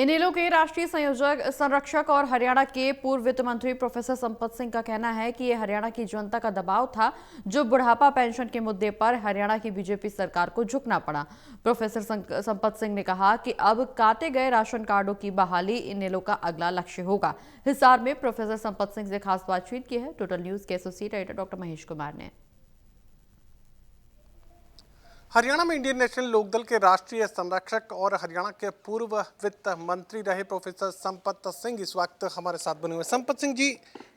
इनेलो के राष्ट्रीय संयोजक संरक्षक और हरियाणा के पूर्व वित्त मंत्री प्रोफेसर संपत सिंह का कहना है कि यह हरियाणा की जनता का दबाव था, जो बुढ़ापा पेंशन के मुद्दे पर हरियाणा की बीजेपी सरकार को झुकना पड़ा। प्रोफेसर संपत सिंह ने कहा कि अब काटे गए राशन कार्डों की बहाली इनेलो का अगला लक्ष्य होगा। हिसार में प्रोफेसर संपत सिंह से खास बातचीत की है टोटल न्यूज के associate editor doctor Mahesh Kumar ने। हरियाणा में इंडियन नेशनल लोकदल के राष्ट्रीय संरक्षक और हरियाणा के पूर्व वित्त मंत्री रहे प्रोफेसर संपत सिंह इस वक्त हमारे साथ बने हुए। संपत सिंह जी,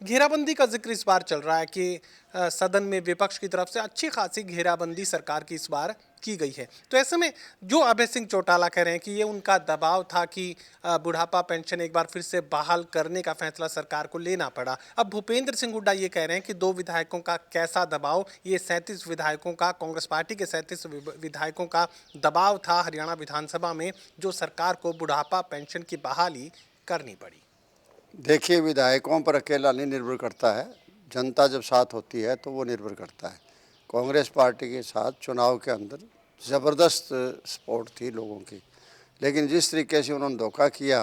घेराबंदी का जिक्र इस बार चल रहा है कि सदन में विपक्ष की तरफ से अच्छी खासी घेराबंदी सरकार की इस बार की गई है, तो ऐसे में जो अभय सिंह चौटाला कह रहे हैं कि ये उनका दबाव था कि बुढ़ापा पेंशन एक बार फिर से बहाल करने का फैसला सरकार को लेना पड़ा। अब भूपेंद्र सिंह हुड्डा ये कह रहे हैं कि 2 विधायकों का कैसा दबाव, ये 37 विधायकों का, कांग्रेस पार्टी के 37 विधायकों का दबाव था हरियाणा विधानसभा में, जो सरकार को बुढ़ापा पेंशन की बहाली करनी पड़ी। देखिए, विधायकों पर अकेला नहीं निर्भर करता है, जनता जब साथ होती है तो वो निर्भर करता है। कांग्रेस पार्टी के साथ चुनाव के अंदर ज़बरदस्त सपोर्ट थी लोगों की, लेकिन जिस तरीके से उन्होंने धोखा किया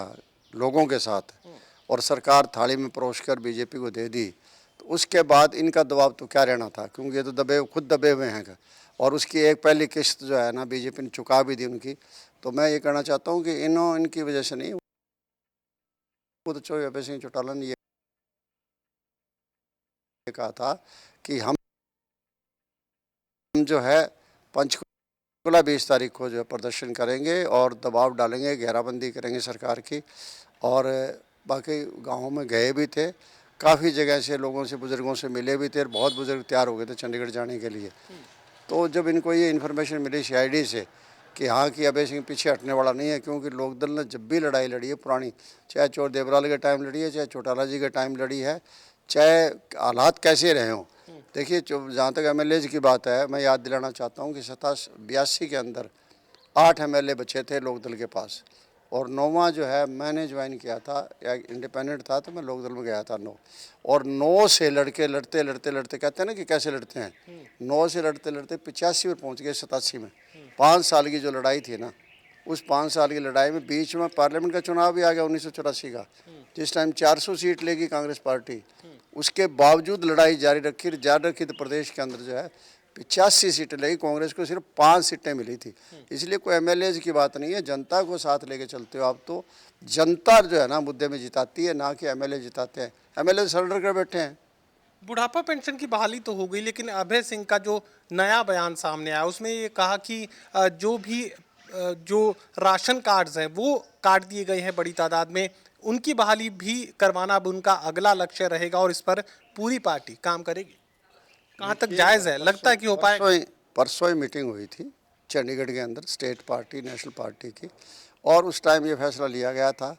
लोगों के साथ और सरकार थाली में परोस कर बीजेपी को दे दी, तो उसके बाद इनका दबाव तो क्या रहना था, क्योंकि ये तो खुद दबे हुए हैं और उसकी एक पहली किस्त जो है ना बीजेपी ने चुका भी दी उनकी। तो मैं ये कहना चाहता हूँ कि इनकी वजह से नहीं, खुद अभय सिंह चौटाला ने ये कहा था कि हम जो है पंचकुला 20 तारीख को जो है प्रदर्शन करेंगे और दबाव डालेंगे, घेराबंदी करेंगे सरकार की। और बाकी गाँवों में गए भी थे, काफ़ी जगह से लोगों से, बुज़ुर्गों से मिले भी थे, बहुत बुज़ुर्ग तैयार हो गए थे चंडीगढ़ जाने के लिए। तो जब इनको ये इन्फॉर्मेशन मिली सीआईडी से कि हाँ कि अभय सिंह पीछे हटने वाला नहीं है, क्योंकि लोकदल ने जब भी लड़ाई लड़ी है पुरानी, चाहे चोर देवराल के टाइम लड़ी है, चाहे चौटाला जी के टाइम लड़ी है, चाहे हालात कैसे रहे हों। देखिए, जहाँ तक एमएलए की बात है, मैं याद दिलाना चाहता हूँ कि 82 के अंदर 8 एमएलए बचे थे लोकदल के पास, और 9वां जो है मैंने ज्वाइन किया था, या इंडिपेंडेंट था तो मैं लोकदल में गया था 9, और 9 से लड़ते कहते हैं ना कि कैसे लड़ते हैं, 9 से लड़ते 85 पर पहुंच गए 87 में। 5 साल की जो लड़ाई थी ना, उस 5 साल की लड़ाई में बीच में पार्लियामेंट का चुनाव भी आ गया 1984 का, जिस टाइम 400 सीट लेगी कांग्रेस पार्टी, उसके बावजूद लड़ाई जारी रखी तो प्रदेश के अंदर जो है 85 सीटें लगी, कांग्रेस को सिर्फ 5 सीटें मिली थी। इसलिए कोई एमएलए की बात नहीं है, जनता को साथ लेके चलते हो आप, तो जनता जो है ना मुद्दे में जिताती है, ना कि एमएलए जिताते हैं। एमएलए सरेंडर कर बैठे हैं। बुढ़ापा पेंशन की बहाली तो हो गई, लेकिन अभय सिंह का जो नया बयान सामने आया उसमें ये कहा कि जो राशन कार्ड्स हैं वो काट दिए गए हैं बड़ी तादाद में, उनकी बहाली भी करवाना अब उनका अगला लक्ष्य रहेगा और इस पर पूरी पार्टी काम करेगी। कहाँ तक जायज़ है, लगता है कि हो पाएगा? परसों ही मीटिंग हुई थी चंडीगढ़ के अंदर स्टेट पार्टी, नेशनल पार्टी की, और उस टाइम ये फैसला लिया गया था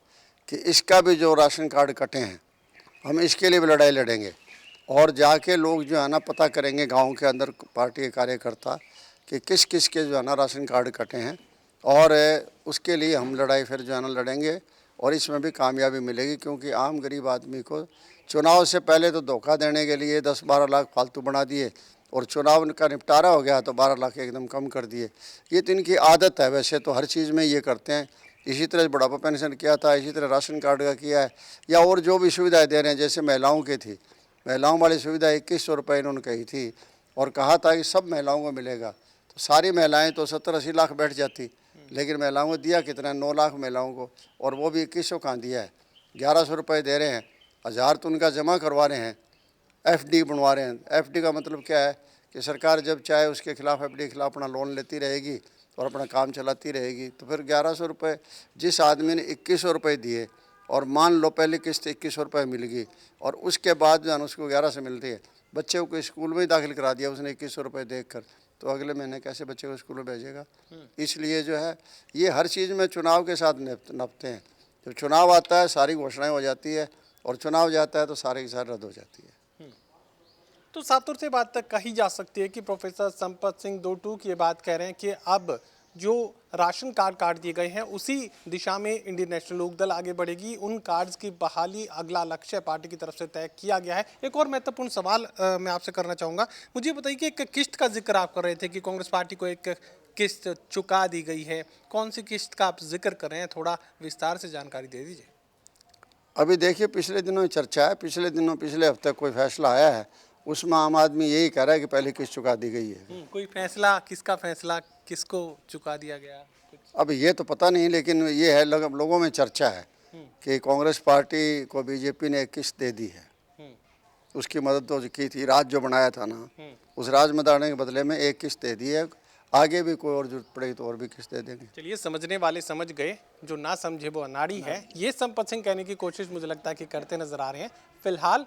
कि इसका भी जो राशन कार्ड कटे हैं हम इसके लिए भी लड़ाई लड़ेंगे, और जाके लोग जो है ना पता करेंगे गांव के अंदर पार्टी के कार्यकर्ता कि किस किस के जो है ना राशन कार्ड कटे हैं, और उसके लिए हम लड़ाई फिर जो है ना लड़ेंगे, और इसमें भी कामयाबी मिलेगी, क्योंकि आम गरीब आदमी को चुनाव से पहले तो धोखा देने के लिए 10-12 लाख फालतू बना दिए, और चुनाव का निपटारा हो गया तो 12 लाख एकदम कम कर दिए। ये तो इनकी आदत है, वैसे तो हर चीज़ में ये करते हैं। इसी तरह बुढ़ापा पेंशन किया था, इसी तरह राशन कार्ड का किया है, या और जो भी सुविधाएँ दे रहे हैं, जैसे महिलाओं की थी, महिलाओं वाली सुविधा 2100 रुपये इन्होंने कही थी, और कहा था कि सब महिलाओं को मिलेगा। तो सारी महिलाएँ तो 70-80 लाख बैठ जाती, लेकिन महिलाओं को दिया कितना, 9 लाख महिलाओं को, और वो भी 2100 कहाँ दिया है, 1100 रुपये दे रहे हैं, 1000 तो उनका जमा करवा रहे हैं, एफडी बनवा रहे हैं। एफडी का मतलब क्या है कि सरकार जब चाहे उसके खिलाफ, एफडी के खिलाफ अपना लोन लेती रहेगी और अपना काम चलाती रहेगी। तो फिर 1100 रुपये जिस आदमी ने 2100 रुपये दिए, और मान लो पहली किस्त 2100 रुपये मिल गई, और उसके बाद जो है उसको 1100 मिलती है, बच्चे को स्कूल में ही दाखिल करा दिया उसने 2100 रुपये देख कर, तो अगले महीने कैसे बच्चे को स्कूल में भेजेगा? इसलिए जो है ये हर चीज़ में चुनाव के साथ नपते हैं। जब चुनाव आता है सारी घोषणाएं हो जाती है, और चुनाव जाता है तो सारे की सारी रद्द हो जाती है। तो सातुर से बात तक कही जा सकती है कि प्रोफेसर संपत सिंह 2 टूक ये बात कह रहे हैं कि अब जो राशन कार्ड काट दिए गए हैं उसी दिशा में इंडियन नेशनल लोकदल आगे बढ़ेगी। उन कार्ड्स की बहाली अगला लक्ष्य पार्टी की तरफ से तय किया गया है। एक और महत्वपूर्ण सवाल मैं आपसे करना चाहूँगा, मुझे बताइए कि एक किस्त का जिक्र आप कर रहे थे कि कांग्रेस पार्टी को एक किस्त चुका दी गई है। कौन सी किस्त का आप जिक्र कर रहे हैं, थोड़ा विस्तार से जानकारी दे दीजिए। अभी देखिए, पिछले दिनों चर्चा है, पिछले हफ्ते कोई फैसला आया है, उसमें आम आदमी यही कह रहा है कि पहले किस्त चुका दी गई है। कोई फैसला, किसका फैसला, किसको चुका दिया गया कुछ? अब ये तो पता नहीं, लेकिन ये है लोगों में चर्चा है कि कांग्रेस पार्टी को बीजेपी ने एक किस्त दे दी है। उसकी मदद तो की थी, राज जो बनाया था ना, उस राज बनाने के बदले में एक किस्त दे दी है। आगे भी कोई और जरूरत पड़ेगी तो और भी किस्त दे देंगे। चलिए, समझने वाले समझ गए, जो ना समझे वो अनाड़ी है, ये संपत सिंह कहने की कोशिश मुझे लगता है कि करते नजर आ रहे हैं। फिलहाल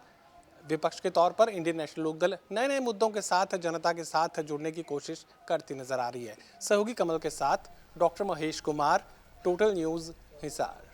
विपक्ष के तौर पर इंडियन नेशनल लोकदल नए नए मुद्दों के साथ जनता के साथ जुड़ने की कोशिश करती नजर आ रही है। सहयोगी कमल के साथ doctor Mahesh Kumar, total news, Hisar.